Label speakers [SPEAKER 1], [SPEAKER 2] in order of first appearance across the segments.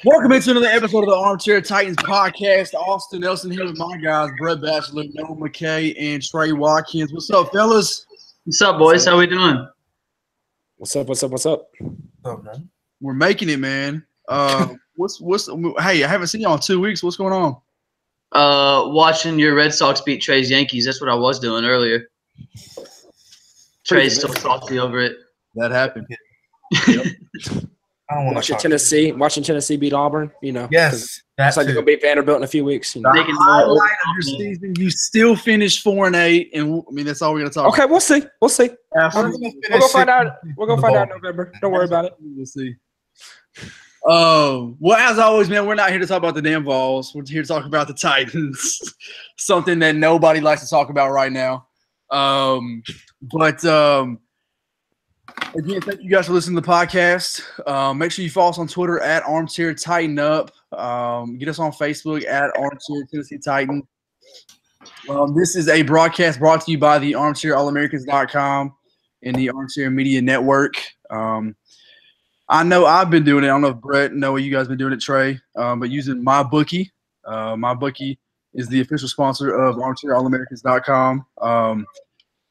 [SPEAKER 1] Welcome into another episode of the Armchair Titans podcast. Austin Nelson here with my guys, Brett Batchelor, Noah McKay, and Trey Watkins. What's up, fellas?
[SPEAKER 2] What's up, boys? How we doing?
[SPEAKER 3] What's up, man?
[SPEAKER 1] We're making it, man. Hey, I haven't seen y'all in 2 weeks. What's going on?
[SPEAKER 2] Watching your Red Sox beat Trey's Yankees. That's what I was doing earlier. Trey's still salty over it.
[SPEAKER 1] That happened.
[SPEAKER 3] Yep. I don't want watching Tennessee beat Auburn,
[SPEAKER 4] Yes,
[SPEAKER 3] that's like they're gonna beat Vanderbilt in a few weeks.
[SPEAKER 1] The highlight of your season, you still finished 4-8, and I mean that's all we're gonna talk.
[SPEAKER 3] Okay, we'll see. We'll go find out. We'll go find out in November. Don't worry about it.
[SPEAKER 1] We'll see. Well, as always, man, we're not here to talk about the damn Vols. We're here to talk about the Titans, something that nobody likes to talk about right now. Again, thank you guys for listening to the podcast. Make sure you follow us on Twitter at Armchair Tighten Up. Get us on Facebook at Armchair Tennessee Titan. This is a broadcast brought to you by the ArmchairAllAmericans.com and the Armchair Media Network. I know I've been doing it. I don't know if Brett, Noah, you guys been doing it, Trey, but using MyBookie. MyBookie is the official sponsor of ArmchairAllAmericans.com.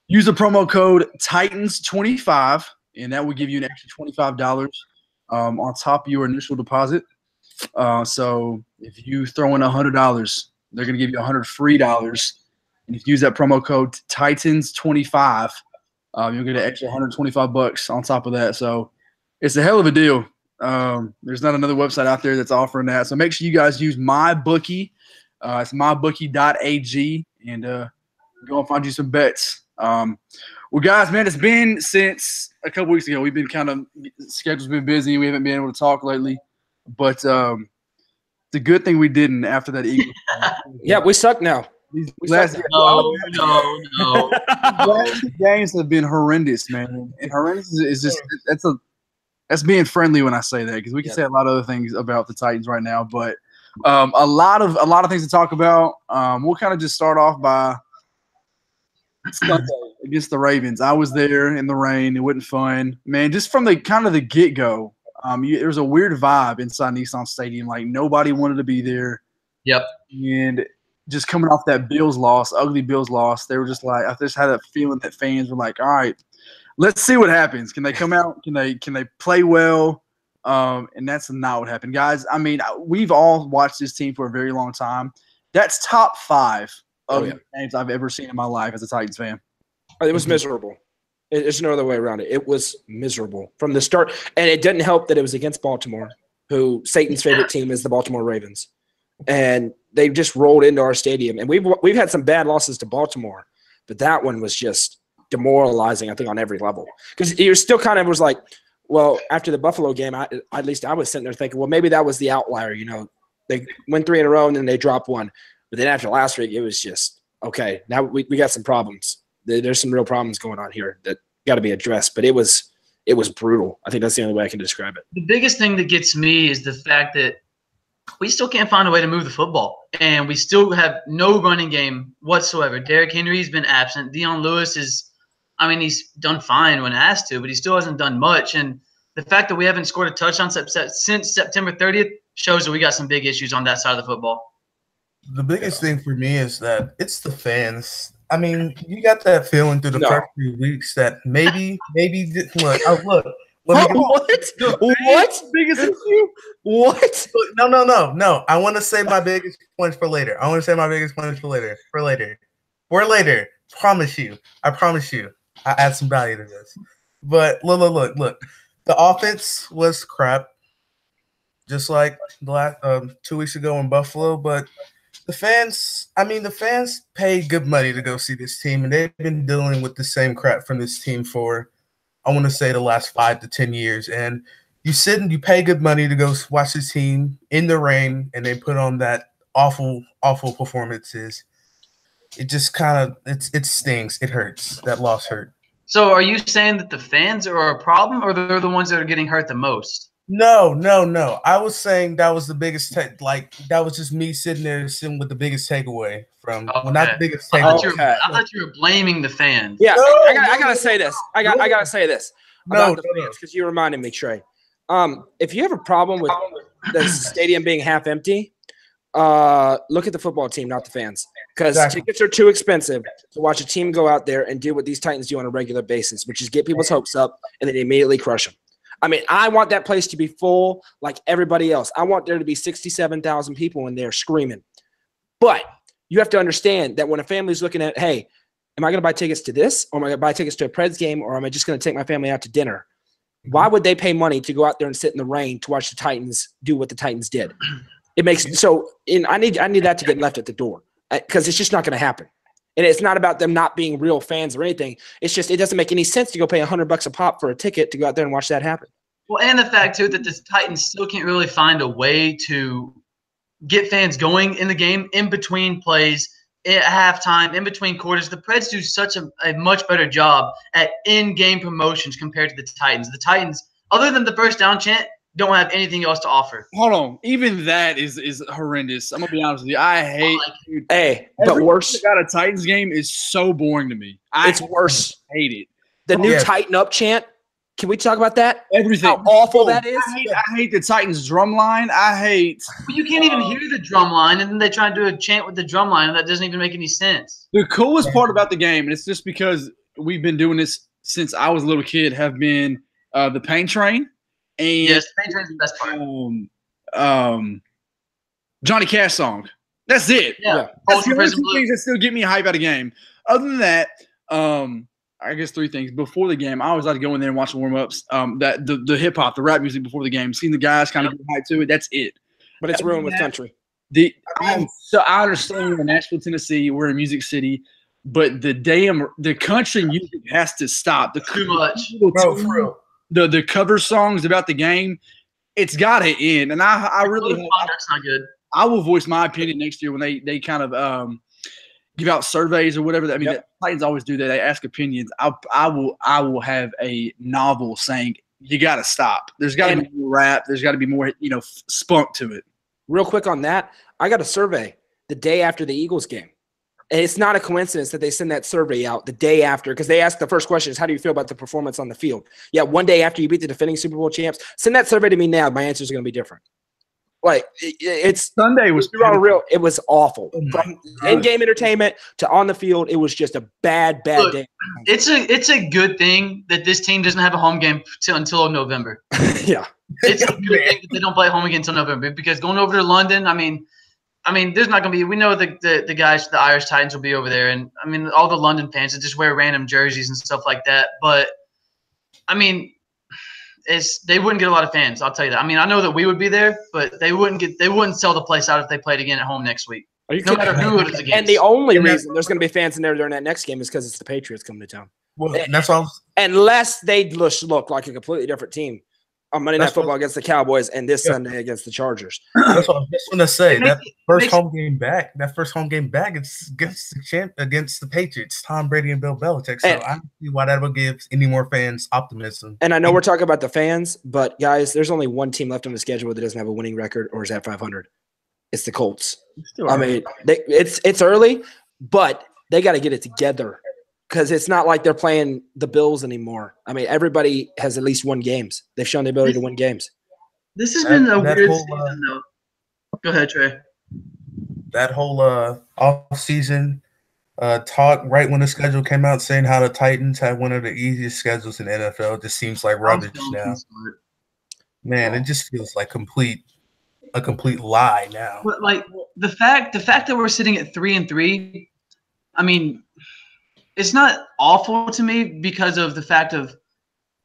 [SPEAKER 1] Use the promo code Titans25, and that will give you an extra $25 on top of your initial deposit. So if you throw in $100, they're going to give you $100 free dollars. And if you use that promo code Titans25, you'll get an extra $125 on top of that. So it's a hell of a deal. There's not another website out there that's offering that. So make sure you guys use MyBookie. It's mybookie.ag, and go and find you some bets. Well, guys, man, it's been since a couple weeks ago. We've been schedule's been busy. We haven't been able to talk lately, but the good thing we didn't after that Eagles.
[SPEAKER 3] Yeah, we suck now.
[SPEAKER 2] No.
[SPEAKER 1] Last games have been horrendous, man. And horrendous is just that's being friendly when I say that, because we can say a lot of other things about the Titans right now, but a lot of things to talk about. We'll kind of just start off by Sunday against the Ravens. I was there in the rain. It wasn't fun, man. Just from the get-go, there was a weird vibe inside Nissan Stadium. Like nobody wanted to be there.
[SPEAKER 2] Yep.
[SPEAKER 1] And just coming off that Bills loss, ugly Bills loss, they were just like, I just had that feeling that fans were like, all right, let's see what happens. Can they come out? Can they play well? And that's not what happened, guys. I mean, we've all watched this team for a very long time. That's top 5 of the games I've ever seen in my life as a Titans fan.
[SPEAKER 3] It was miserable. There's no other way around it. It was miserable from the start. And it didn't help that it was against Baltimore, who Satan's favorite team is the Baltimore Ravens. And they just rolled into our stadium. And we've had some bad losses to Baltimore, but that one was just demoralizing, I think, on every level. Because you're still kind of was like, well, after the Buffalo game, at least I was sitting there thinking, well, maybe that was the outlier. They win 3 in a row and then they drop one. But then after last week, it was just, okay, now we got some problems. There's some real problems going on here that got to be addressed. But it was brutal. I think that's the only way I can describe it.
[SPEAKER 2] The biggest thing that gets me is the fact that we still can't find a way to move the football. And we still have no running game whatsoever. Derrick Henry's been absent. Dion Lewis he's done fine when asked to, but he still hasn't done much. And the fact that we haven't scored a touchdown since September 30th shows that we got some big issues on that side of the football.
[SPEAKER 4] The biggest thing for me is that it's the fans. I mean, you got that feeling through the first few weeks that maybe look.
[SPEAKER 3] What?
[SPEAKER 1] Biggest issue?
[SPEAKER 3] What?
[SPEAKER 4] No. I want to say my biggest points for later. For later. Promise you. I add some value to this. But look. The offense was crap, just like the last 2 weeks ago in Buffalo. But the fans paid good money to go see this team, and they've been dealing with the same crap from this team for, I want to say, the last 5 to 10 years. And you pay good money to go watch this team in the rain, and they put on that awful performances. It just it stings. It hurts. That loss hurt.
[SPEAKER 2] So are you saying that the fans are a problem, or they're the ones that are getting hurt the most?
[SPEAKER 4] No. I was saying that was the biggest that was just me sitting with the biggest takeaway from not the biggest takeaway.
[SPEAKER 2] I thought you were blaming the fans.
[SPEAKER 3] Yeah, I gotta say this. I gotta say this about the fans, because you reminded me, Trey. If you have a problem with the stadium being half empty, look at the football team, not the fans, because tickets are too expensive to watch a team go out there and do what these Titans do on a regular basis, which is get people's hopes up and then immediately crush them. I mean, I want that place to be full like everybody else. I want there to be 67,000 people in there screaming. But you have to understand that when a family's looking at, hey, am I going to buy tickets to this, or am I going to buy tickets to a Preds game, or am I just going to take my family out to dinner? Why would they pay money to go out there and sit in the rain to watch the Titans do what the Titans did? It makes so. I need that to get left at the door, because it's just not going to happen. And it's not about them not being real fans or anything. It's just it doesn't make any sense to go pay $100 a pop for a ticket to go out there and watch that happen.
[SPEAKER 2] Well, and the fact too that the Titans still can't really find a way to get fans going in the game in between plays, at halftime, in between quarters. The Preds do such a much better job at in-game promotions compared to the Titans. The Titans, other than the first down chant, don't have anything else to offer.
[SPEAKER 1] Hold on. Even that is horrendous. I'm going to be honest with you. I hate –
[SPEAKER 3] Hey, but worse –
[SPEAKER 1] got a Titans game is so boring to me.
[SPEAKER 3] It's worse.
[SPEAKER 1] I hate it.
[SPEAKER 3] The new Tighten Up chant. Can we talk about that?
[SPEAKER 1] Everything.
[SPEAKER 3] How awful that is.
[SPEAKER 1] I hate the Titans drum line. I hate.
[SPEAKER 2] But you can't even hear the drum line, and then they try to do a chant with the drum line, and that doesn't even make any sense.
[SPEAKER 1] The coolest part about the game, and it's just because we've been doing this since I was a little kid, have been the Pain Train. And
[SPEAKER 2] yes, the Pain Train's the best part.
[SPEAKER 1] Johnny Cash song. That's it.
[SPEAKER 2] Yeah.
[SPEAKER 1] That's the only two things that still get me hype out of game. Other than that, I guess three things. Before the game, I always like to go in there and watch the warm-ups. That the hip-hop, the rap music before the game, seeing the guys kind of get hyped to it, that's it.
[SPEAKER 3] But it's ruined with country.
[SPEAKER 1] So I understand we're in Nashville, Tennessee. We're in Music City. But the country music has to stop.
[SPEAKER 2] Too much.
[SPEAKER 4] Bro, for real.
[SPEAKER 1] The cover songs about the game, it's got to end. And I really hope
[SPEAKER 2] that's not good.
[SPEAKER 1] I will voice my opinion next year when they kind of give out surveys or whatever. I mean, the Titans always do that. They ask opinions. I will have a novel saying you got to stop. There's got to be more rap. There's got to be more spunk to it.
[SPEAKER 3] Real quick on that, I got a survey the day after the Eagles game. And it's not a coincidence that they send that survey out the day after, because they asked the first question is, how do you feel about the performance on the field? Yeah, one day after you beat the defending Super Bowl champs. Send that survey to me now. My answers are going to be different. Like, it's
[SPEAKER 1] Sunday was
[SPEAKER 3] real. It was awful. From in-game entertainment to on the field, it was just a bad day.
[SPEAKER 2] It's a good thing that this team doesn't have a home game until November.
[SPEAKER 3] Yeah.
[SPEAKER 2] It's a good thing that they don't play home again until November, because going over to London, I mean, there's not going to be – we know the guys, the Irish Titans will be over there. And, I mean, all the London fans that just wear random jerseys and stuff like that. But, I mean, they wouldn't get a lot of fans, I'll tell you that. I mean, I know that we would be there, but they wouldn't sell the place out if they played again at home next week.
[SPEAKER 3] Are you
[SPEAKER 2] no matter who it is against.
[SPEAKER 3] And the only reason there's going to be fans in there during that next game is because it's the Patriots coming to town.
[SPEAKER 4] Well, that's all.
[SPEAKER 3] Unless they look like a completely different team on Monday Night Football against the Cowboys and this Sunday against the Chargers.
[SPEAKER 4] That's what I was just going to say. That first home game back, it's against the Patriots, Tom Brady and Bill Belichick. So I don't see why that would give any more fans optimism.
[SPEAKER 3] And I know we're talking about the fans, but guys, there's only one team left on the schedule that doesn't have a winning record or is at 500. It's the Colts. I mean, it's early, but they got to get it together. Because it's not like they're playing the Bills anymore. I mean, everybody has at least won games. They've shown the ability to win games.
[SPEAKER 2] This has been a weird season, though. Go ahead, Trey.
[SPEAKER 4] That whole off-season talk right when the schedule came out saying how the Titans had one of the easiest schedules in the NFL just seems like rubbish now. Man, it just feels like a complete lie now.
[SPEAKER 2] But, like, the fact that we're sitting at 3-3, I mean – it's not awful to me because of the fact that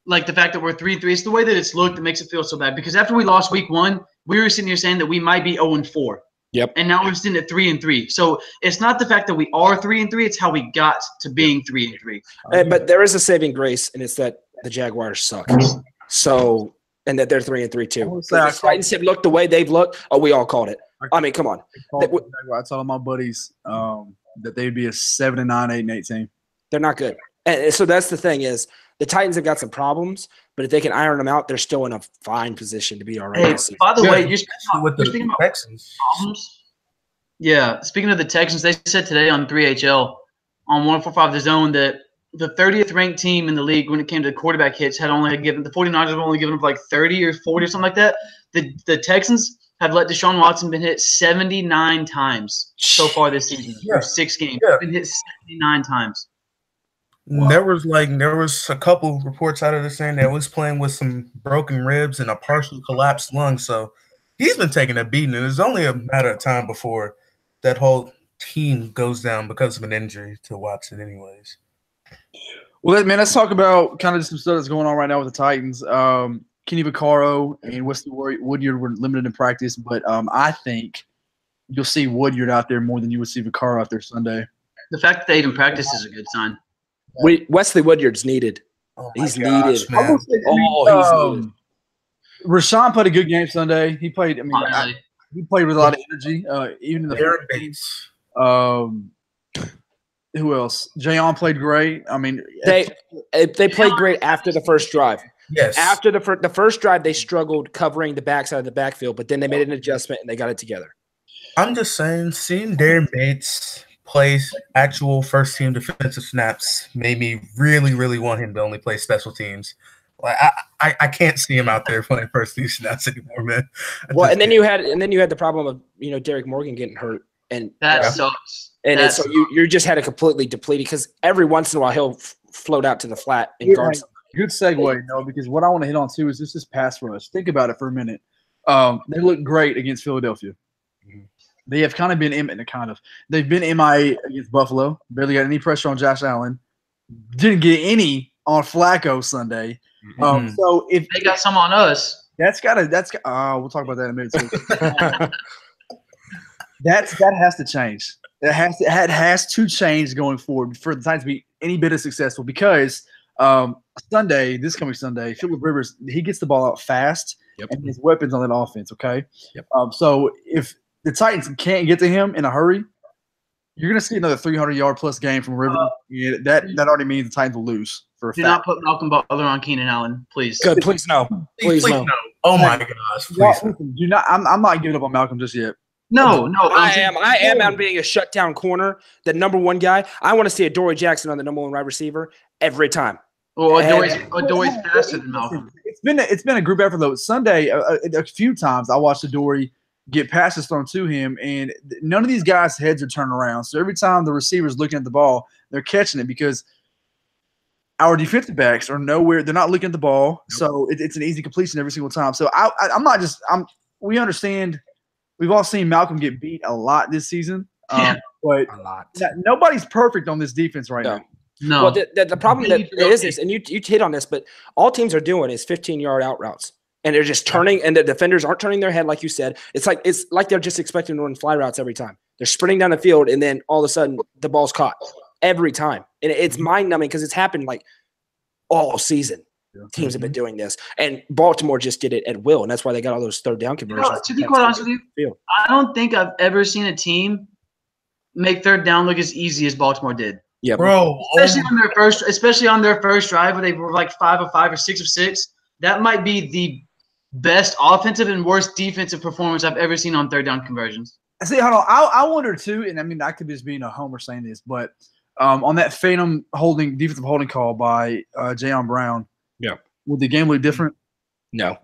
[SPEAKER 2] we're 3-3. It's the way that it's looked that makes it feel so bad. Because after we lost week 1, we were sitting here saying that we might be 0-4.
[SPEAKER 3] Yep.
[SPEAKER 2] And now we're sitting at 3-3. So it's not the fact that we are 3-3. It's how we got to being 3-3.
[SPEAKER 3] But there is a saving grace, and it's that the Jaguars suck. So, and that they're 3-3 too. The Titans have looked the way they've looked. Oh, we all called it. I mean, come on.
[SPEAKER 1] I told my buddies that they'd be a 7-9, 8-8 team.
[SPEAKER 3] They're not good. And so that's the thing is the Titans have got some problems, but if they can iron them out, they're still in a fine position to be all right.
[SPEAKER 2] Hey, by the way, you're
[SPEAKER 4] speaking about Texans.
[SPEAKER 2] Problems. Yeah, speaking of the Texans, they said today on 3HL on 145 The Zone that the 30th ranked team in the league when it came to quarterback hits had only given the 49ers have only given up like 30 or 40 or something like that. The Texans have let Deshaun Watson been hit 79 times so far this season through 6 games.
[SPEAKER 4] Yeah.
[SPEAKER 2] Been hit 79 times.
[SPEAKER 4] Wow. There was a couple reports out of this saying that he was playing with some broken ribs and a partially collapsed lung. So he's been taking a beating, and it's only a matter of time before that whole team goes down because of an injury to Watson anyways.
[SPEAKER 1] Well, man, let's talk about kind of some stuff that's going on right now with the Titans. Kenny Vaccaro and Wesley Woodyard were limited in practice, but I think you'll see Woodyard out there more than you would see Vaccaro out there Sunday.
[SPEAKER 2] The fact that they even practice is a good sign.
[SPEAKER 3] Wesley Woodyard's needed. He's needed.
[SPEAKER 1] He's needed. Rashawn played a good game Sunday. He played. He played with a lot of energy. Even in the
[SPEAKER 4] Aaron Bates.
[SPEAKER 1] Who else? Jayon played great. I mean,
[SPEAKER 3] they played great after the first drive.
[SPEAKER 4] Yes.
[SPEAKER 3] After the first drive, they struggled covering the backside of the backfield, but then they made an adjustment and they got it together.
[SPEAKER 4] I'm just saying, seeing Darren Bates play actual first-team defensive snaps made me really, really want him to only play special teams. Like I can't see him out there playing first-team snaps anymore, man.
[SPEAKER 3] And then you had the problem of Derek Morgan getting hurt, and
[SPEAKER 2] that sucks.
[SPEAKER 3] And so you just had a completely depleted because every once in a while he'll float out to the flat and guard somebody.
[SPEAKER 1] Good segue, because what I want to hit on too is this pass rush. Think about it for a minute. They look great against Philadelphia. Mm-hmm. They have kind of been they've been MIA against Buffalo. Barely got any pressure on Josh Allen. Didn't get any on Flacco Sunday.
[SPEAKER 3] Mm-hmm.
[SPEAKER 1] So if
[SPEAKER 2] they got some on us,
[SPEAKER 1] we'll talk about that in a minute too. that has to change. It has to change going forward for the Titans to be any bit as successful because this coming Sunday, Phillip Rivers, he gets the ball out fast and his weapons on that offense, okay?
[SPEAKER 3] Yep.
[SPEAKER 1] So if the Titans can't get to him in a hurry, you're going to see another 300-yard-plus game from Rivers. That already means the Titans will lose for a fact.
[SPEAKER 2] Do not put Malcolm Butler on Keenan Allen, please.
[SPEAKER 3] Good, please no. Please no.
[SPEAKER 4] Oh, my gosh. Please no.
[SPEAKER 1] Do not. I'm not giving up on Malcolm just yet.
[SPEAKER 3] No. I am on being a shutdown corner, the number one guy. I want to see a Dory Jackson on the number one wide receiver every time.
[SPEAKER 2] Well, Dory's faster than Malcolm.
[SPEAKER 1] It's been a group effort though. Sunday, a few times I watched Dory get passes thrown to him, and none of these guys' heads are turning around. So every time the receiver's looking at the ball, they're catching it because our defensive backs are nowhere. They're not looking at the ball, so it's an easy completion every single time. So we understand. We've all seen Malcolm get beat a lot this season, but
[SPEAKER 3] a lot.
[SPEAKER 1] Nobody's perfect on this defense right now.
[SPEAKER 2] No.
[SPEAKER 3] Well, the problem that is this, and you hit on this, but all teams are doing is 15-yard out routes, and they're just turning, and the defenders aren't turning their head like you said. It's like they're just expecting to run fly routes every time. They're sprinting down the field, and then all of a sudden the ball's caught every time, and it's mind-numbing because it's happened like all season. Teams have been doing this, and Baltimore just did it at will, and that's why they got all those third down conversions.
[SPEAKER 2] To be quite honest with you, I don't think I've ever seen a team make third down look as easy as Baltimore did.
[SPEAKER 3] Yeah,
[SPEAKER 2] bro. Especially on their first drive where they were like 5 of 5 or 6 of 6. That might be the best offensive and worst defensive performance I've ever seen on third down conversions.
[SPEAKER 1] See, hold on. I wonder too, and I mean I could be just being a homer saying this, but on that phantom defensive holding call by Jayon Brown.
[SPEAKER 3] Yeah.
[SPEAKER 1] Would the game look different?
[SPEAKER 3] No.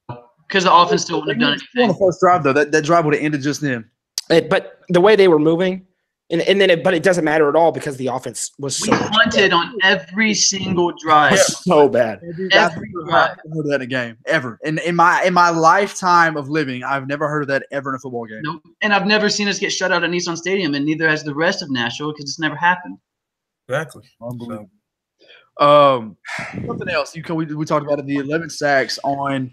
[SPEAKER 2] Because the offense still wouldn't have done anything.
[SPEAKER 1] On the first drive, though, that drive would have ended just then.
[SPEAKER 3] But the way they were moving, but it doesn't matter at all because the offense was so
[SPEAKER 2] We punted on every single drive.
[SPEAKER 3] So bad.
[SPEAKER 2] Every drive.
[SPEAKER 1] I've never heard of that in a game, ever. And in my lifetime of living, I've never heard of that ever in a football game.
[SPEAKER 2] Nope. And I've never seen us get shut out at Nissan Stadium, and neither has the rest of Nashville because it's never happened.
[SPEAKER 4] Exactly.
[SPEAKER 1] Unbelievable. Something else we talked about it, the 11 sacks on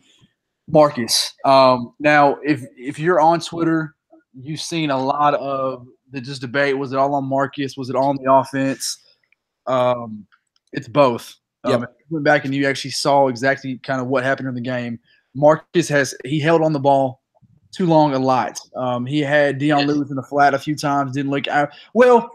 [SPEAKER 1] Marcus. Now if you're on Twitter, you've seen a lot of the just debate. Was it all on Marcus? Was it all on the offense? It's both. You went back and you actually saw exactly kind of what happened in the game. Marcus he held on the ball too long a lot. He had Dion Lewis in the flat a few times, didn't look out. Well,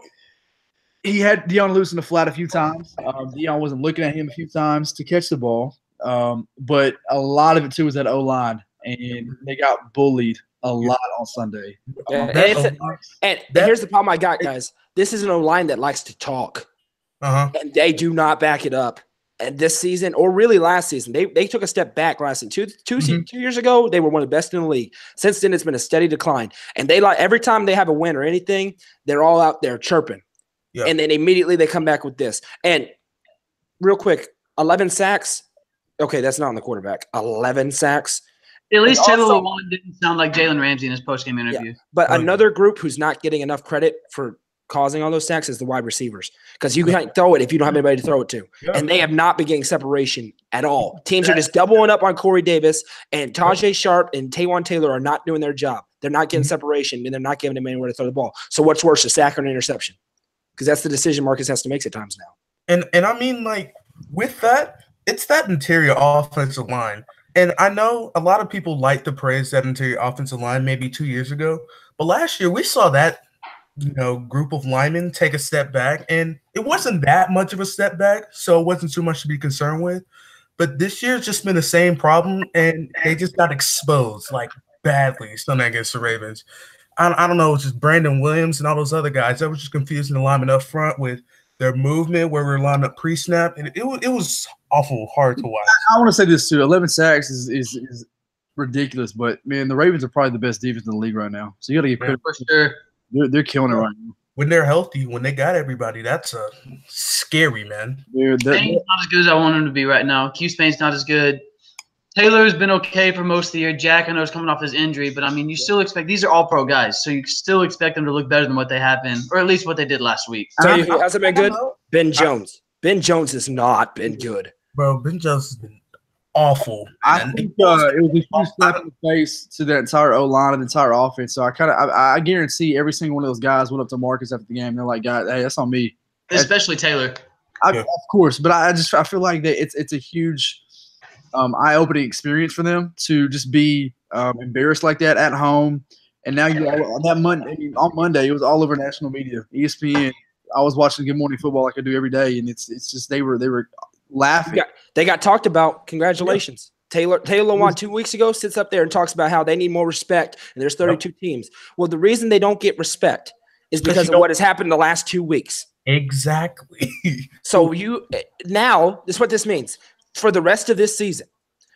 [SPEAKER 1] he had Dion Lewis in the flat a few times. Dion wasn't looking at him a few times to catch the ball. But a lot of it, too, was that O-line. And they got bullied a lot on Sunday.
[SPEAKER 3] And here's the problem I got, guys. This is an O-line that likes to talk. and they do not back it up. And this season, or really last season, they took a step back last season. Two years ago, they were one of the best in the league. Since then, it's been a steady decline. And they every time they have a win or anything, they're all out there chirping. Yeah. And then immediately they come back with this. And real quick, 11 sacks. Okay, that's not on the quarterback. 11 sacks.
[SPEAKER 2] At least Taylor Lewan didn't sound like Jalen Ramsey in his postgame interview.
[SPEAKER 3] Yeah. But another group who's not getting enough credit for causing all those sacks is the wide receivers, because you can't throw it if you don't have anybody to throw it to. Yeah. And they have not been getting separation at all. Teams are just doubling up on Corey Davis, and Tajay Sharp and Taywan Taylor are not doing their job. They're not getting separation, and they're not giving him anywhere to throw the ball. So what's worse, a sack or an interception? Because that's the decision Marcus has to make at times now.
[SPEAKER 4] And I mean, like, with that, it's that interior offensive line. And I know a lot of people like to praise that interior offensive line maybe 2 years ago, but last year we saw that group of linemen take a step back, and it wasn't that much of a step back, so it wasn't too much to be concerned with. But this year's just been the same problem, and they just got exposed like badly Sunday against the Ravens. I don't know, it's just Brandon Williams and all those other guys that were just confusing the linemen up front with their movement where we're lined up pre-snap, and it was awful hard to watch.
[SPEAKER 1] I want to say this too: 11 sacks is ridiculous, but man, the Ravens are probably the best defense in the league right now. So you got to get credit
[SPEAKER 2] for sure.
[SPEAKER 1] They're killing it right now.
[SPEAKER 4] When they're healthy, when they got everybody, that's scary, man.
[SPEAKER 2] Spain's not as good as I want him to be right now. Q Spain's not as good. Taylor's been okay for most of the year. Jack, I know, is coming off his injury, but I mean, you still expect these are all pro guys, so you still expect them to look better than what they have been, or at least what they did last week.
[SPEAKER 3] So who hasn't been good? Ben Jones. Ben Jones has not been good,
[SPEAKER 4] bro. Ben Jones has been awful.
[SPEAKER 1] I think it was a huge slap in the face to that entire O-line and the entire offense. So I guarantee every single one of those guys went up to Marcus after the game. They're like, "God, hey, that's on me."
[SPEAKER 2] Especially Taylor.
[SPEAKER 1] Of course, but I feel like that it's a huge eye-opening experience for them to just be embarrassed like that at home. And now on Monday, it was all over national media, ESPN. I was watching Good Morning Football like I do every day, and it's just they were laughing.
[SPEAKER 3] They got talked about. Congratulations. Yeah. Taylor Lewan 2 weeks ago sits up there and talks about how they need more respect, and there's 32 teams. Well, the reason they don't get respect is because of what has happened the last 2 weeks.
[SPEAKER 4] Exactly.
[SPEAKER 3] So now, this is what this means. For the rest of this season,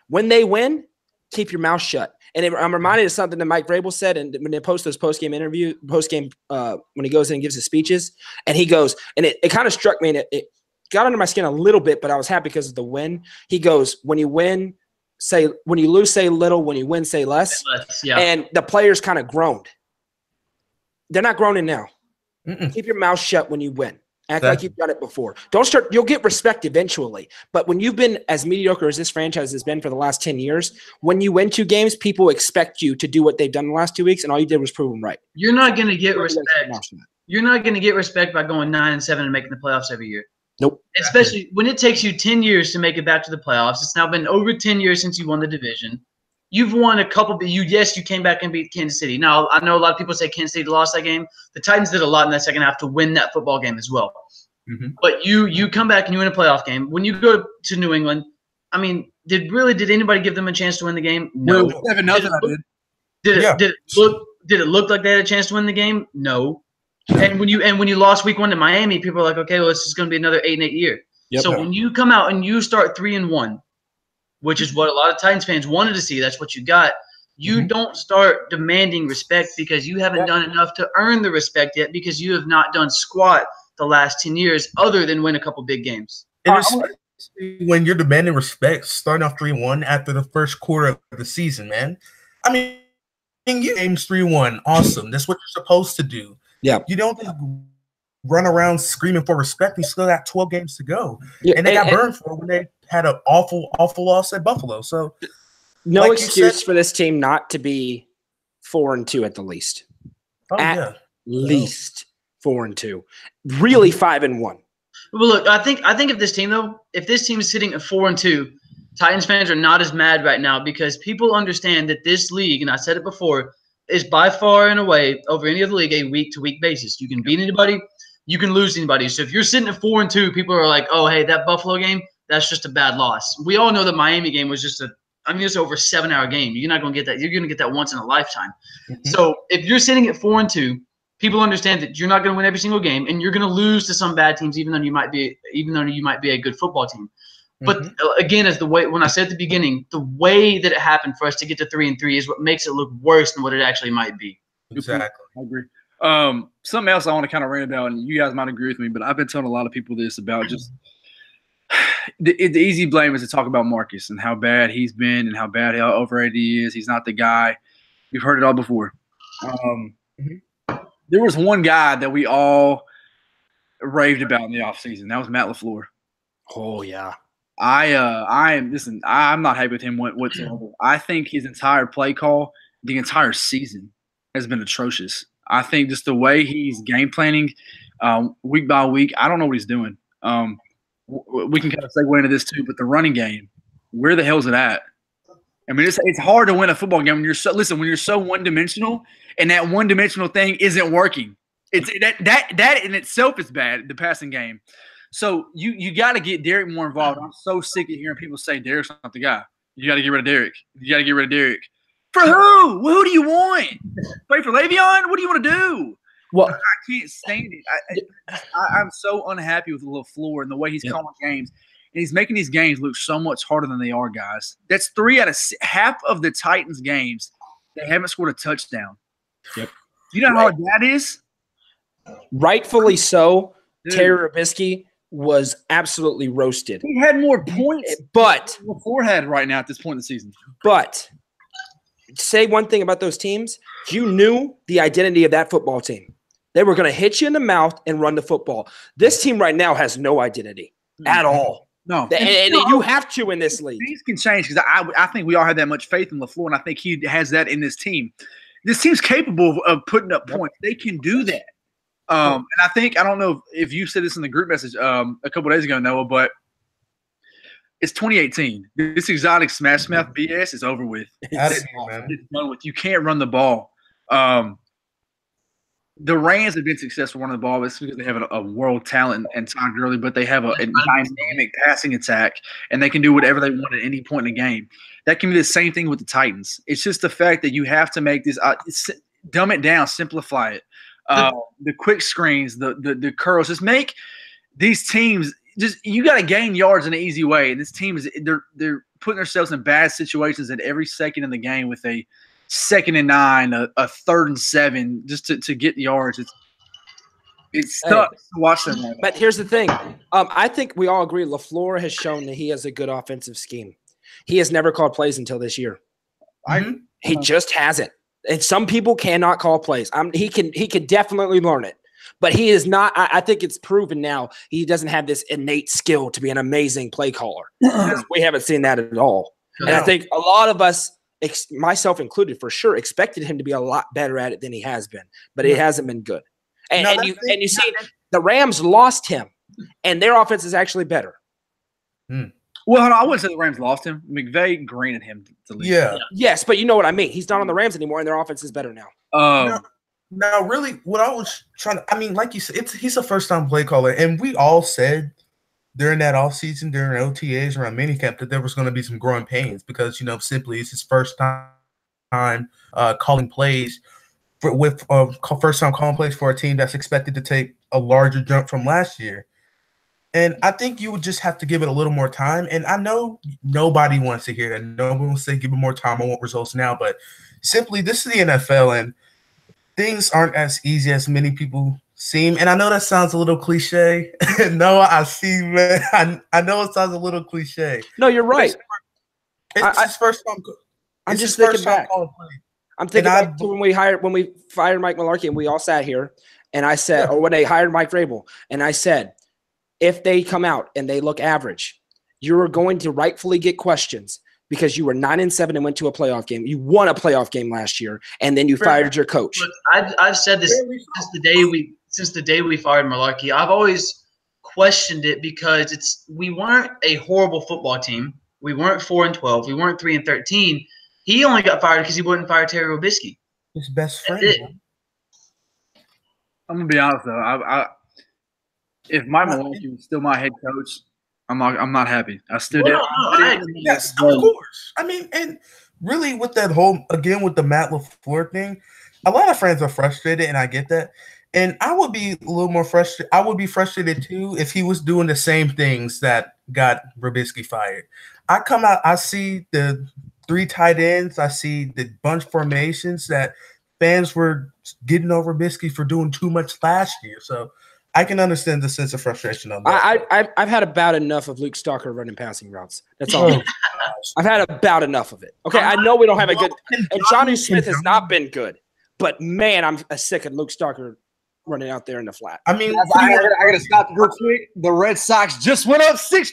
[SPEAKER 3] when they win, keep your mouth shut. And I'm reminded of something that Mike Vrabel said, and when they post those post-game when he goes in and gives his speeches, and he goes, and it kind of struck me, and it got under my skin a little bit, but I was happy because of the win. He goes, when you lose, say little, when you win, say less.
[SPEAKER 2] Yeah.
[SPEAKER 3] And the players kind of groaned. They're not groaning now. Keep your mouth shut when you win. Act like you've done it before. You'll get respect eventually. But when you've been as mediocre as this franchise has been for the last 10 years, when you win 2 games, people expect you to do what they've done the last 2 weeks, and all you did was prove them right.
[SPEAKER 2] You're not going to get respect. You're not going to get respect by going 9-7 and making the playoffs every year.
[SPEAKER 3] Nope.
[SPEAKER 2] Especially when it takes you 10 years to make it back to the playoffs. It's now been over 10 years since you won the division. You've won a couple. You came back and beat Kansas City. Now, I know a lot of people say Kansas City lost that game. The Titans did a lot in that second half to win that football game as well. But you come back and you win a playoff game. When you go to New England, I mean, did anybody give them a chance to win the game? No.
[SPEAKER 1] 7-0.
[SPEAKER 2] Did it look like they had a chance to win the game? No. And when you lost week 1 to Miami, people are like, okay, well, this is going to be another 8-8 year. Yep. So when you come out and you start 3-1, which is what a lot of Titans fans wanted to see, that's what you got. You don't start demanding respect because you haven't done enough to earn the respect yet, because you have not done squat the last 10 years other than win a couple big games.
[SPEAKER 4] When you're demanding respect, starting off 3-1 after the first quarter of the season, man. I mean, you games 3-1, awesome. That's what you're supposed to do.
[SPEAKER 3] Yeah.
[SPEAKER 4] You don't just run around screaming for respect. You still got 12 games to go. Yeah, and they got burned for when they had an awful loss at Buffalo. So
[SPEAKER 3] no excuse for this team not to be 4-2 at the least. At least 4-2. Really 5-1.
[SPEAKER 2] Well, look, I think if this team is sitting at 4-2, Titans fans are not as mad right now, because people understand that this league, and I said it before, is by far and away over any other league a week-to-week basis. You can beat anybody, you can lose anybody. So if you're sitting at 4-2, people are like, oh, hey, that Buffalo game, that's just a bad loss. We all know the Miami game was just it's over a 7-hour game. You're not going to get that. You're going to get that once in a lifetime. So if you're sitting at 4-2, people understand that you're not going to win every single game, and you're going to lose to some bad teams, even though you might be a good football team. But again, when I said at the beginning, the way that it happened for us to get to 3-3 is what makes it look worse than what it actually might be.
[SPEAKER 4] Exactly.
[SPEAKER 1] I agree. Something else I want to kind of rant about, and you guys might agree with me, but I've been telling a lot of people this about just the easy blame is to talk about Marcus and how bad he's been and how overrated he is. He's not the guy. We've heard it all before. There was one guy that we all raved about in the offseason. That was Matt LaFleur.
[SPEAKER 3] Oh, yeah.
[SPEAKER 1] I'm not happy with him whatsoever. I think his entire play call, the entire season, has been atrocious. I think just the way he's game planning week by week, I don't know what he's doing. We can kind of segue into this too, but the running game, where the hell is it at? I mean, it's hard to win a football game when you're so one-dimensional and that one-dimensional thing isn't working. It's that in itself is bad, the passing game. So you got to get Derek more involved. I'm so sick of hearing people say Derek's not the guy. You got to get rid of Derek. You got to get rid of Derek. For who? Who do you want? Play for Le'Veon? What do you want to do?
[SPEAKER 3] Well,
[SPEAKER 1] I can't stand it. I'm so unhappy with LaFleur and the way he's calling games. And he's making these games look so much harder than they are, guys. That's 3 out of half of the Titans games. They haven't scored a touchdown.
[SPEAKER 3] Yep.
[SPEAKER 1] You know how hard that is?
[SPEAKER 3] Rightfully so.
[SPEAKER 1] Dude.
[SPEAKER 3] Terry Robisky was absolutely roasted.
[SPEAKER 1] He had more points
[SPEAKER 3] But
[SPEAKER 1] than LaFleur had right now at this point in the season.
[SPEAKER 3] But say one thing about those teams. You knew the identity of that football team. They were going to hit you in the mouth and run the football. This team right now has no identity at all.
[SPEAKER 1] No.
[SPEAKER 3] And you have to in this league.
[SPEAKER 1] Things can change because I think we all have that much faith in LaFleur, and I think he has that in this team. This team's capable of putting up points. They can do that. And I don't know if you said this in the group message a couple days ago, Noah, but it's 2018. This exotic smash mouth BS is over with. It's done with. You can't run the ball. The Rams have been successful running the ball, but it's because they have a world talent and Todd Gurley, but they have a dynamic passing attack, and they can do whatever they want at any point in the game. That can be the same thing with the Titans. It's just the fact that you have to make this dumb it down, simplify it. The quick screens, the curls, just make these teams you got to gain yards in an easy way. And this team they're putting themselves in bad situations at every second in the game with a 2nd and 9, a 3rd and 7, just to get yards. It's tough to watch them.
[SPEAKER 3] But here's the thing. I think we all agree LaFleur has shown that he has a good offensive scheme. He has never called plays until this year. He just hasn't. And some people cannot call plays. He can definitely learn it. But he is not – I think it's proven now he doesn't have this innate skill to be an amazing play caller. We haven't seen that at all. And I think a lot of us – myself included, for sure, expected him to be a lot better at it than he has been, but it hasn't been good. And you see, the Rams lost him, and their offense is actually better.
[SPEAKER 1] Well, I wouldn't say the Rams lost him. McVay granted him to leave.
[SPEAKER 4] Yeah.
[SPEAKER 3] Yes, but you know what I mean. He's not on the Rams anymore, and their offense is better now.
[SPEAKER 4] Now, really, what I was trying to – I mean, like you said, he's a first-time play caller, and we all said during that offseason, during OTAs, around minicamp, that there was going to be some growing pains because, simply it's his first time calling plays first time calling plays for a team that's expected to take a larger jump from last year. And I think you would just have to give it a little more time. And I know nobody wants to hear that. Nobody wants to say, give it more time. I want results now. But simply, this is the NFL, and things aren't as easy as many people seem. And I know that sounds a little cliche. No, I see, man. I know it sounds a little cliche.
[SPEAKER 3] No, you're right.
[SPEAKER 4] It's his first time.
[SPEAKER 3] I'm just thinking back. I'm thinking back to when we fired Mike Mularkey, and we all sat here, and I said, or when they hired Mike Vrabel, and I said, if they come out and they look average, you're going to rightfully get questions because you were 9-7 and went to a playoff game. You won a playoff game last year, and then you fired your coach.
[SPEAKER 2] Look, I've said this since the day we fired Mularkey. I've always questioned it because we weren't a horrible football team. We weren't 4-12. We weren't 3-13. He only got fired because he wouldn't fire Terry Robisky.
[SPEAKER 4] His best friend.
[SPEAKER 1] I'm gonna be honest though. If Mike Mularkey was still my head coach, I'm not happy. I still do.
[SPEAKER 4] Yes, of course. I mean, really with that whole again with the Matt LaFleur thing, a lot of fans are frustrated, and I get that. And I would be a little more frustrated. I would be frustrated too if he was doing the same things that got Trubisky fired. I come out, I see the 3 tight ends, I see the bunch formations that fans were getting over Trubisky for doing too much last year. So I can understand the sense of frustration on that.
[SPEAKER 3] I've had about enough of Luke Stalker running passing routes. That's all. I've had about enough of it. Okay, I know we don't have a good – and Johnny Smith has not been good. But, man, I'm sick of Luke Stalker running out there in the flat.
[SPEAKER 4] I mean,
[SPEAKER 1] I gotta stop real quick. The Red Sox just went up 6-5.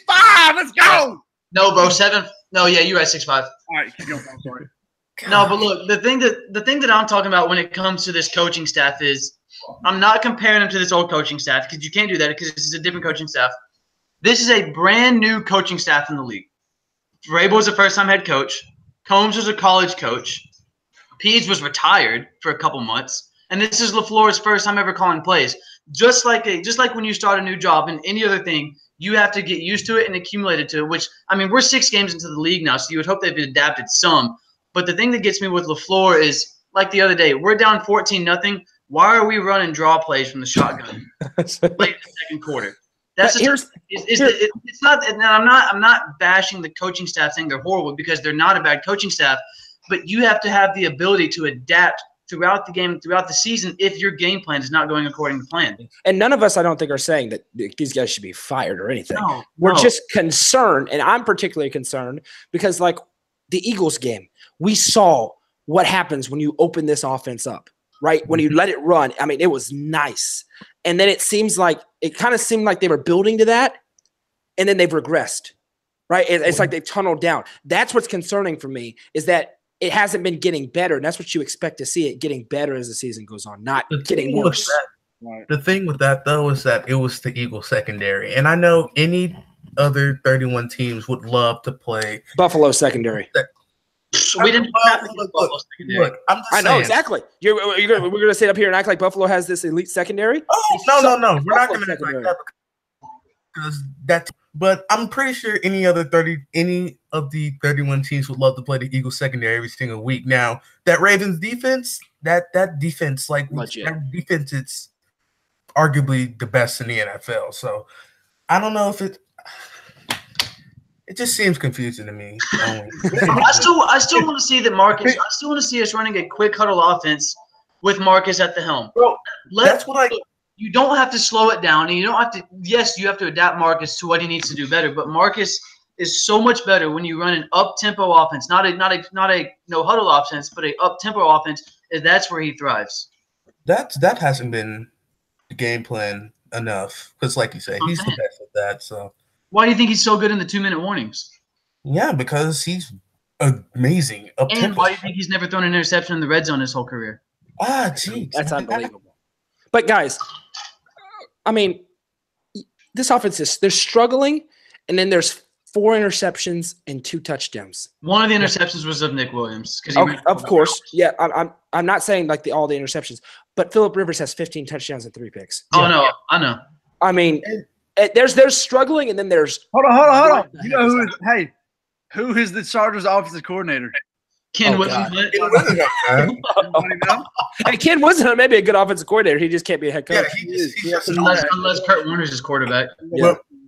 [SPEAKER 1] Let's go.
[SPEAKER 2] No, bro, 7. No, yeah, you're at 6-5.
[SPEAKER 1] All right, keep going. I'm sorry.
[SPEAKER 2] No, but look, the thing that I'm talking about when it comes to this coaching staff is I'm not comparing them to this old coaching staff because you can't do that because this is a different coaching staff. This is a brand new coaching staff in the league. Vrabel was a first-time head coach. Combs was a college coach. Pease was retired for a couple months. And this is LaFleur's first time ever calling plays. Just like when you start a new job and any other thing, you have to get used to it and accumulate it to it, which, I mean, we're 6 games into the league now, so you would hope they've adapted some. But the thing that gets me with LaFleur is, like the other day, we're down 14-0. Why are we running draw plays from the shotgun late in the second quarter? That's just, it's not. And I'm not bashing the coaching staff saying they're horrible because they're not a bad coaching staff, but you have to have the ability to adapt throughout the game, throughout the season, if your game plan is not going according to plan.
[SPEAKER 3] And none of us, I don't think, are saying that these guys should be fired or anything. We're just concerned, and I'm particularly concerned because, like the Eagles game, we saw what happens when you open this offense up, right? When you let it run. I mean, it was nice. And then it kind of seemed like they were building to that, and then they've regressed, right? It's like they've tunneled down. That's what's concerning for me is that it hasn't been getting better, and that's what you expect to see, it getting better as the season goes on, not getting worse.
[SPEAKER 4] The thing with that, though, is that it was the Eagles secondary. And I know any other 31 teams would love to play
[SPEAKER 3] Buffalo secondary.
[SPEAKER 2] We didn't
[SPEAKER 4] look, I'm just saying.
[SPEAKER 3] I know, exactly. We're going to sit up here and act like Buffalo has this elite secondary?
[SPEAKER 4] Oh, no. We're not going to act like that because that's – but I'm pretty sure any of the 31 teams would love to play the Eagles secondary every single week. Now, that Ravens defense, that defense, that defense is arguably the best in the NFL. So I don't know if it just seems confusing to me.
[SPEAKER 2] I still want to see that Marcus. I still want to see us running a quick huddle offense with Marcus at the helm.
[SPEAKER 4] Bro, that's what
[SPEAKER 2] You don't have to slow it down, and you don't have to. Yes, you have to adapt Marcus to what he needs to do better. But Marcus is so much better when you run an up tempo offense, not a no huddle offense, but a up tempo offense. That's where he thrives.
[SPEAKER 4] That hasn't been the game plan enough because, like you say, he's the best at that. So
[SPEAKER 2] why do you think he's so good in the 2-minute warnings?
[SPEAKER 4] Yeah, because he's amazing up tempo.
[SPEAKER 2] And why do you think he's never thrown an interception in the red zone his whole career?
[SPEAKER 3] Geez, that's unbelievable. But guys, I mean, this offense they're struggling, and then there's 4 interceptions and 2 touchdowns.
[SPEAKER 2] One of the interceptions was of Nick Williams.
[SPEAKER 3] Of course. Yeah, I'm not saying like all the interceptions, but Phillip Rivers has 15 touchdowns and 3 picks.
[SPEAKER 2] Oh, no, I know.
[SPEAKER 3] I mean, there's struggling, and then there's –
[SPEAKER 1] Hold on. You know who is the Chargers offensive coordinator?
[SPEAKER 2] Ken Whisenhunt.
[SPEAKER 3] Hey, Ken Whisenhunt may be a good offensive coordinator. He just can't be a head coach.
[SPEAKER 4] Yeah,
[SPEAKER 2] unless Kurt Warner's his quarterback.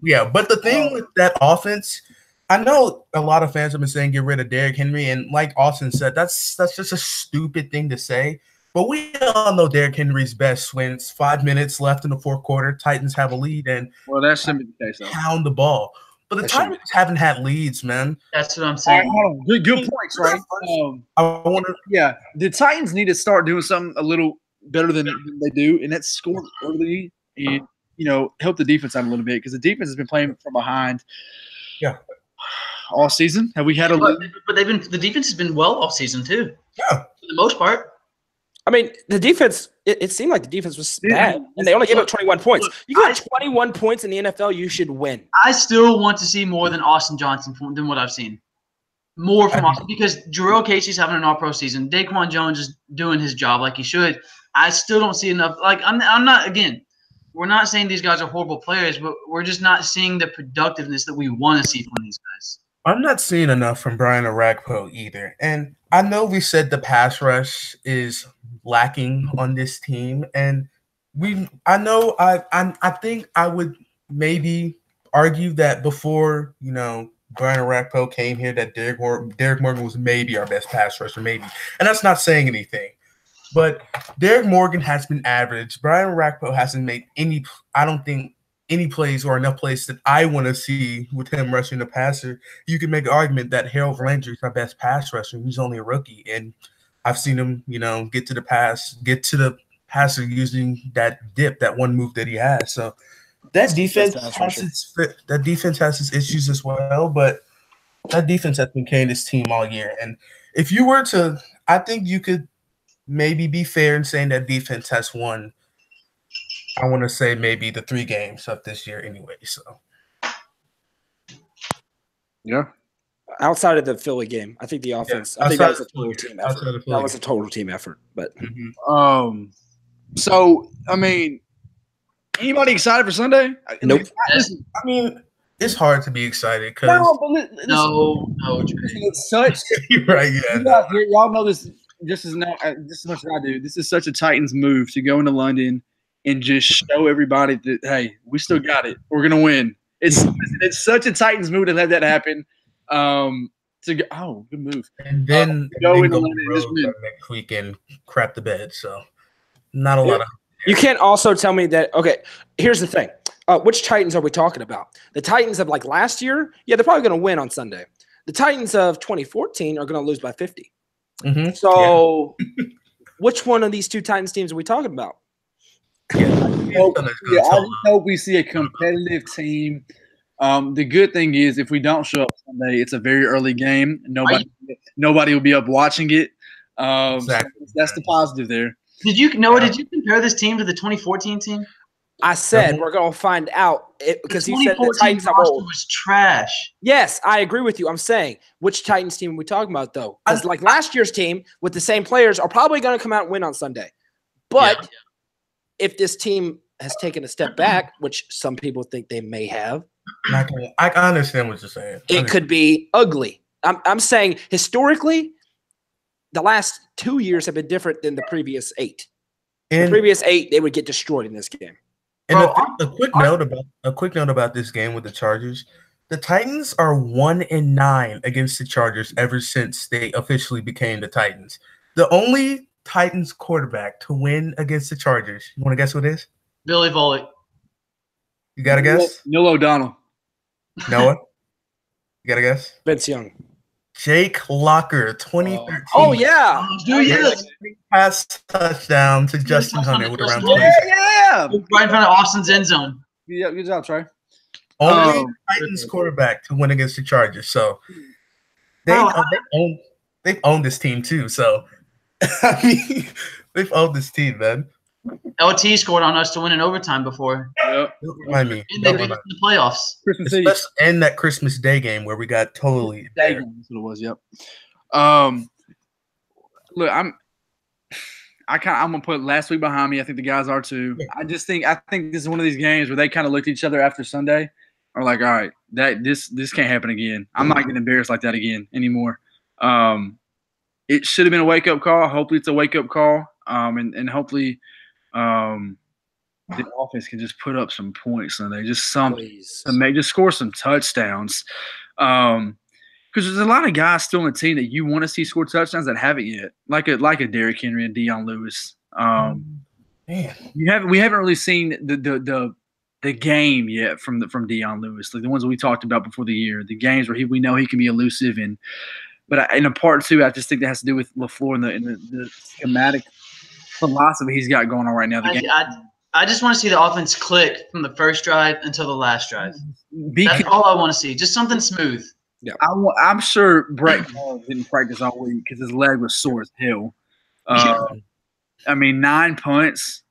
[SPEAKER 4] Yeah, but the thing with that offense, I know a lot of fans have been saying get rid of Derrick Henry, and like Austin said, that's just a stupid thing to say. But we all know Derrick Henry's best when it's 5 minutes left in the fourth quarter, Titans have a lead, and
[SPEAKER 1] that shouldn't be the case, though.
[SPEAKER 4] Pound the ball. But the Titans haven't had leads, man.
[SPEAKER 2] That's what I'm saying.
[SPEAKER 1] Good points, right? The Titans need to start doing something a little better than they do, and that's score early and help the defense out a little bit because the defense has been playing from behind.
[SPEAKER 4] Yeah,
[SPEAKER 1] all season. Have we had
[SPEAKER 2] but the defense has been well all season too.
[SPEAKER 4] Yeah,
[SPEAKER 2] for the most part.
[SPEAKER 3] I mean, the defense. It seemed like the defense was bad, and they only gave up 21 points. You got 21 points in the NFL, you should win.
[SPEAKER 2] I still want to see more than Austin Johnson than what I've seen. More from Austin because Jarrell Casey's having an all-pro season. Daquan Jones is doing his job like he should. I still don't see enough. Like I'm not. Again, we're not saying these guys are horrible players, but we're just not seeing the productiveness that we want to see from these guys.
[SPEAKER 4] I'm not seeing enough from Brian Orakpo either. And I know we said the pass rush is lacking on this team, and I think I would maybe argue that before Brian Orakpo came here, that Derek Morgan was maybe our best pass rusher, maybe, and that's not saying anything. But Derek Morgan has been average. Brian Orakpo hasn't made any. I don't think any plays or enough plays that I want to see with him rushing the passer. You can make an argument that Harold Landry is our best pass rusher. He's only a rookie, and I've seen him, get to the passer using that dip, that one move that he has. So that defense has its issues as well, but that defense has been carrying this team all year. And if you were to, I think you could maybe be fair in saying that defense has won, I want to say maybe the 3 games of this year anyway. So,
[SPEAKER 1] yeah.
[SPEAKER 3] Outside of the Philly game, I think the offense. I think that was a total team effort. That was a total team effort. But
[SPEAKER 1] so I mean, anybody excited for Sunday?
[SPEAKER 3] Nope.
[SPEAKER 4] I mean, it's hard to be excited because
[SPEAKER 2] No,
[SPEAKER 1] it's such.
[SPEAKER 4] You're right. Yeah,
[SPEAKER 1] y'all know this just as much as I do. This is such a Titans move to go into London and just show everybody that, hey, we still got it. We're gonna win. It's such a Titans move to let that happen. Good move.
[SPEAKER 4] And then
[SPEAKER 1] go into London and just win
[SPEAKER 4] next week and crap the bed. So not a lot of.
[SPEAKER 3] You can't also tell me that. Okay, here's the thing. Which Titans are we talking about? The Titans of like last year? Yeah, they're probably going to win on Sunday. The Titans of 2014 are going to lose by 50.
[SPEAKER 4] Mm-hmm.
[SPEAKER 3] So, which one of these 2 Titans teams are we talking about?
[SPEAKER 1] I just hope we see a competitive team. The good thing is, if we don't show up Sunday, it's a very early game. Nobody will be up watching it.
[SPEAKER 4] Exactly.
[SPEAKER 1] So that's the positive there.
[SPEAKER 2] Did you compare this team to the 2014 team?
[SPEAKER 3] I said we're going to find out because he said the Titans
[SPEAKER 2] was trash.
[SPEAKER 3] Yes, I agree with you. I'm saying which Titans team are we talking about though? Because like last year's team with the same players are probably going to come out and win on Sunday. But if this team has taken a step back, which some people think they may have,
[SPEAKER 4] I understand what you're saying.
[SPEAKER 3] It could be ugly. I'm saying historically, the last 2 years have been different than the previous 8. In the previous 8, they would get destroyed in this game.
[SPEAKER 4] And a quick note about this game with the Chargers: the Titans are 1-9 against the Chargers ever since they officially became the Titans. The only Titans quarterback to win against the Chargers. You want to guess who it is?
[SPEAKER 2] Billy Volek.
[SPEAKER 4] You got to guess?
[SPEAKER 1] Neil O'Donnell.
[SPEAKER 4] Noah? You got to guess?
[SPEAKER 3] Vince Young.
[SPEAKER 4] Jake Locker, 2013.
[SPEAKER 3] Oh, yeah.
[SPEAKER 4] Pass touchdown to Justin Hunter with around 20.
[SPEAKER 1] Yeah.
[SPEAKER 2] Right in front of Austin's end zone.
[SPEAKER 1] Yeah, good job, Trey.
[SPEAKER 4] Only Titans quarterback to win against the Chargers. So they've owned this team too. So I mean, they've owned this team, man.
[SPEAKER 2] LT scored on us to win in overtime before.
[SPEAKER 1] Yep.
[SPEAKER 4] I mean,
[SPEAKER 2] and they beat us in the playoffs.
[SPEAKER 1] Christmas Eve.
[SPEAKER 4] And that Christmas Day game where we got totally.
[SPEAKER 1] That's what it was. Yep. Look, I'm gonna put last week behind me. I think the guys are too. I think this is one of these games where they kind of looked at each other after Sunday, are like, all right, this can't happen again. I'm not getting embarrassed like that again anymore. It should have been a wake up call. Hopefully, it's a wake up call. And hopefully, the offense can just put up some points Sunday, just score some touchdowns. Because there's a lot of guys still on the team that you want to see score touchdowns that haven't yet, like a Derrick Henry and Dion Lewis.
[SPEAKER 4] Man,
[SPEAKER 1] we haven't really seen the game yet from Dion Lewis, like the ones that we talked about before the year, the games where we know he can be elusive but in a part 2, I just think that has to do with LaFleur and the schematic philosophy he's got going on right now.
[SPEAKER 2] I just want to see the offense click from the first drive until the last drive. That's all I want to see. Just something smooth.
[SPEAKER 1] Yeah, I'm sure Brett didn't practice all week because his leg was sore as hell. I mean, 9 punts.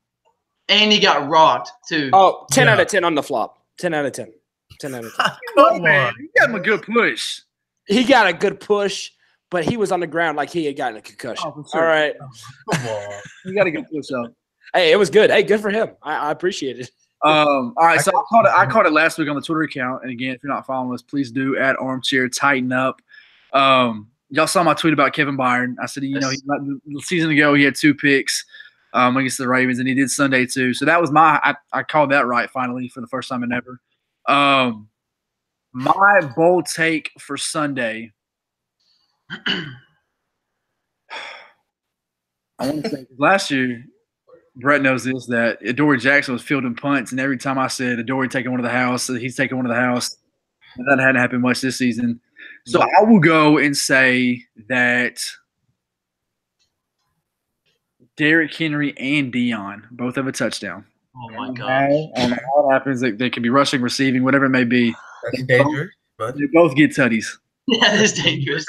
[SPEAKER 2] And he got rocked, too.
[SPEAKER 3] Oh, 10 out of 10 on the flop. 10 out of 10. 10 out of 10.
[SPEAKER 1] Come on. He got him a good push.
[SPEAKER 3] He got a good push, but he was on the ground like he had gotten a concussion.
[SPEAKER 1] Oh, sure.
[SPEAKER 3] All right.
[SPEAKER 1] Come on. You got a good push up.
[SPEAKER 3] Hey, it was good. Hey, good for him. I appreciate it.
[SPEAKER 1] All right, so I caught it last week on the Twitter account, and again, if you're not following us, please do at Armchair Tighten Up. Y'all saw my tweet about Kevin Byron. I said, the season ago he had 2 picks against the Ravens, and he did Sunday too. So that was I called that right finally for the first time in ever. My bold take for Sunday. I want to say last year, Brett knows this, that Adoree Jackson was fielding punts, and every time I said Adoree taking one to the house, he's taking one to the house. And that hadn't happened much this season. So I will go and say that Derrick Henry and Dion both have a touchdown.
[SPEAKER 2] Oh, my gosh.
[SPEAKER 1] I don't know how it happens. They could be rushing, receiving, whatever it may be.
[SPEAKER 4] That's dangerous, but
[SPEAKER 1] They both get tutties.
[SPEAKER 2] Yeah, that is dangerous.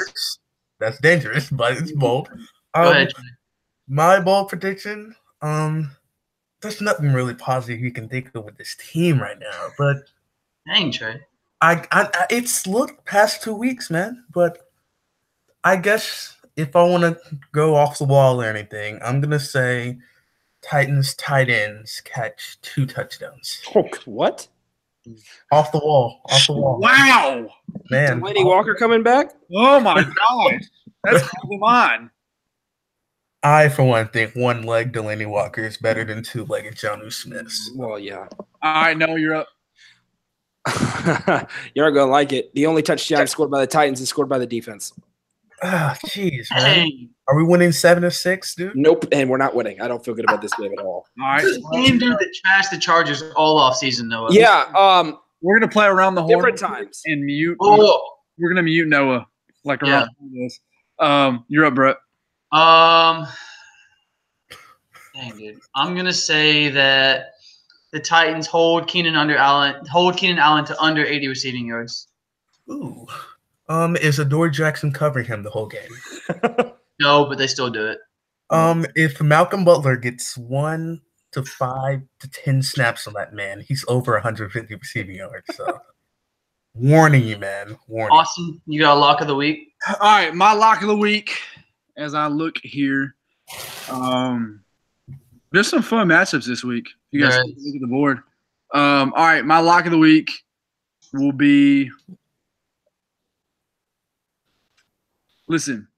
[SPEAKER 4] that's dangerous, but it's bold.
[SPEAKER 2] Go ahead.
[SPEAKER 4] My bold prediction, there's nothing really positive you can think of with this team right now, but
[SPEAKER 2] Dang, Trey.
[SPEAKER 4] I it's looked past 2 weeks, man. But I guess if I want to go off the wall or anything, I'm gonna say Titans tight ends catch 2 touchdowns.
[SPEAKER 3] Oh, what?
[SPEAKER 4] Off the wall.
[SPEAKER 1] Wow.
[SPEAKER 4] Man.
[SPEAKER 3] Delaney Walker coming back?
[SPEAKER 1] Oh, my gosh. That's mine.
[SPEAKER 4] I, for one, think one-leg Delaney Walker is better than two-legged Jonnu Smith.
[SPEAKER 3] Well, yeah.
[SPEAKER 1] All right, Noah, you're up.
[SPEAKER 3] You're not going to like it. The only touchdown scored by the Titans is scored by the defense.
[SPEAKER 4] Ah, jeez, man.
[SPEAKER 2] Dang.
[SPEAKER 4] Are we winning 7 of 6, dude?
[SPEAKER 3] Nope, and we're not winning. I don't feel good about this game at all.
[SPEAKER 1] All right.
[SPEAKER 2] Same dude that trashed the Chargers all off season, Noah.
[SPEAKER 3] Yeah,
[SPEAKER 1] We're going to play around the horn.
[SPEAKER 3] different times.
[SPEAKER 1] And mute.
[SPEAKER 2] Oh.
[SPEAKER 1] We're going to mute Noah. Like
[SPEAKER 2] Yeah.
[SPEAKER 1] around this. You're up, Brett.
[SPEAKER 2] Dang, dude. I'm gonna say that the Titans hold Keenan Allen to under 80 receiving yards.
[SPEAKER 4] Ooh. Is Adoree Jackson covering him the whole game?
[SPEAKER 2] No, but they still do it.
[SPEAKER 4] If Malcolm Butler gets 1 to 5 to 10 snaps on that man, he's over 150 receiving yards. So, warning you, man. Warning.
[SPEAKER 2] Austin, you got a lock of the week?
[SPEAKER 1] All right, my lock of the week, as I look here, there's some fun matchups this week. You guys
[SPEAKER 2] There
[SPEAKER 1] look at the board. All right, my lock of the week will be – listen,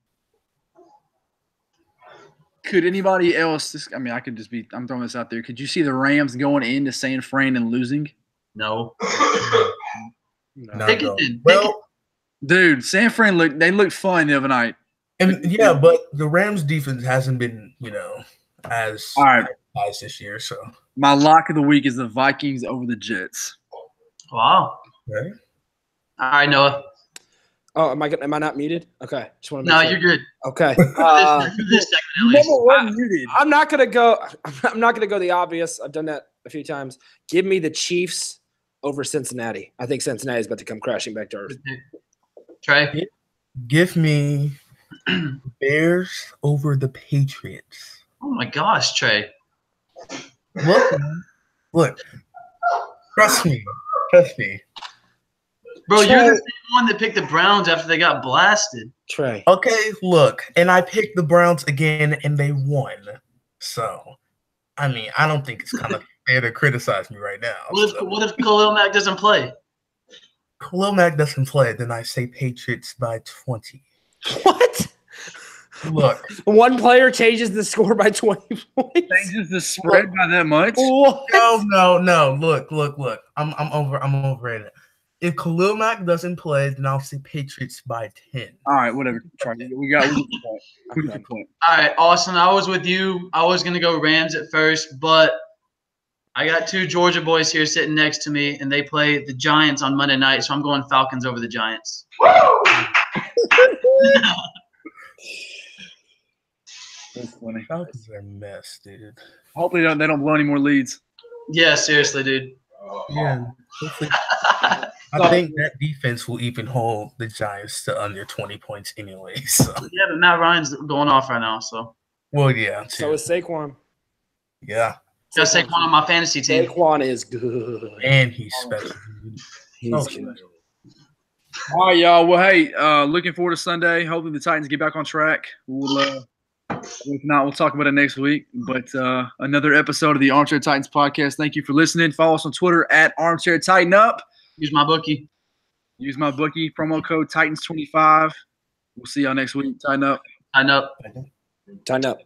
[SPEAKER 1] could anybody else – I could just be – I'm throwing this out there. Could you see the Rams going into San Fran and losing?
[SPEAKER 2] No.
[SPEAKER 4] No,
[SPEAKER 2] Take it
[SPEAKER 4] no.
[SPEAKER 2] in.
[SPEAKER 4] Well,
[SPEAKER 1] Dude, San Fran looked fun the other night.
[SPEAKER 4] and yeah, but the Rams defense hasn't been, as
[SPEAKER 1] All right.
[SPEAKER 4] nice this year. So,
[SPEAKER 1] My lock of the week is the Vikings over the Jets.
[SPEAKER 2] Wow.
[SPEAKER 4] okay.
[SPEAKER 2] All right, Noah.
[SPEAKER 3] Oh, am I not muted? Okay. Just want to
[SPEAKER 2] No,
[SPEAKER 3] make sure.
[SPEAKER 2] you're good.
[SPEAKER 3] Okay.
[SPEAKER 2] For this segment, at least.
[SPEAKER 1] Muted.
[SPEAKER 3] I'm not gonna go the obvious. I've done that a few times. Give me the Chiefs over Cincinnati. I think Cincinnati is about to come crashing back to earth.
[SPEAKER 2] Trey.
[SPEAKER 4] Give me Bears over the Patriots.
[SPEAKER 2] Oh my gosh, Trey.
[SPEAKER 4] Look, man. Look. Trust me.
[SPEAKER 2] Bro, you're the same one that picked the Browns after they got blasted.
[SPEAKER 3] Trey.
[SPEAKER 4] Okay, look, and I picked the Browns again, and they won. So, I don't think it's kind of fair to criticize me right now.
[SPEAKER 2] What if Khalil Mack doesn't play?
[SPEAKER 4] Khalil Mack doesn't play, then I say Patriots by 20.
[SPEAKER 3] What?
[SPEAKER 4] Look,
[SPEAKER 3] One player changes the score by 20 points.
[SPEAKER 1] Changes the spread by that much?
[SPEAKER 3] What?
[SPEAKER 4] no. Look. I'm overrated. If Khalil Mack doesn't play, then I'll say Patriots by 10.
[SPEAKER 1] All right, whatever. Try. We got the point.
[SPEAKER 2] All right, Austin, I was with you. I was going to go Rams at first, but I got 2 Georgia boys here sitting next to me, and they play the Giants on Monday night, so I'm going Falcons over the Giants.
[SPEAKER 1] That's funny.
[SPEAKER 4] Falcons are a mess, dude.
[SPEAKER 1] Hopefully they don't blow any more leads.
[SPEAKER 2] Yeah, seriously, dude.
[SPEAKER 4] Yeah. Hopefully. I think that defense will even hold the Giants to under 20 points anyway. So.
[SPEAKER 2] Yeah, but Matt Ryan's going off right now, so.
[SPEAKER 4] Well, yeah.
[SPEAKER 3] So is Saquon.
[SPEAKER 4] Yeah.
[SPEAKER 2] Got Saquon on my fantasy team.
[SPEAKER 3] Saquon is good.
[SPEAKER 4] And he's special.
[SPEAKER 3] He's
[SPEAKER 4] Okay.
[SPEAKER 3] good.
[SPEAKER 1] All right, y'all. Well, hey, looking forward to Sunday. Hopefully the Titans get back on track. We'll If not, we'll talk about it next week. But another episode of the Armchair Titans podcast. Thank you for listening. Follow us on Twitter at Armchair Tighten Up.
[SPEAKER 2] Use my bookie.
[SPEAKER 1] Use my bookie, promo code Titans25. We'll see y'all next week. Tighten up.
[SPEAKER 2] I know.
[SPEAKER 3] Tighten up.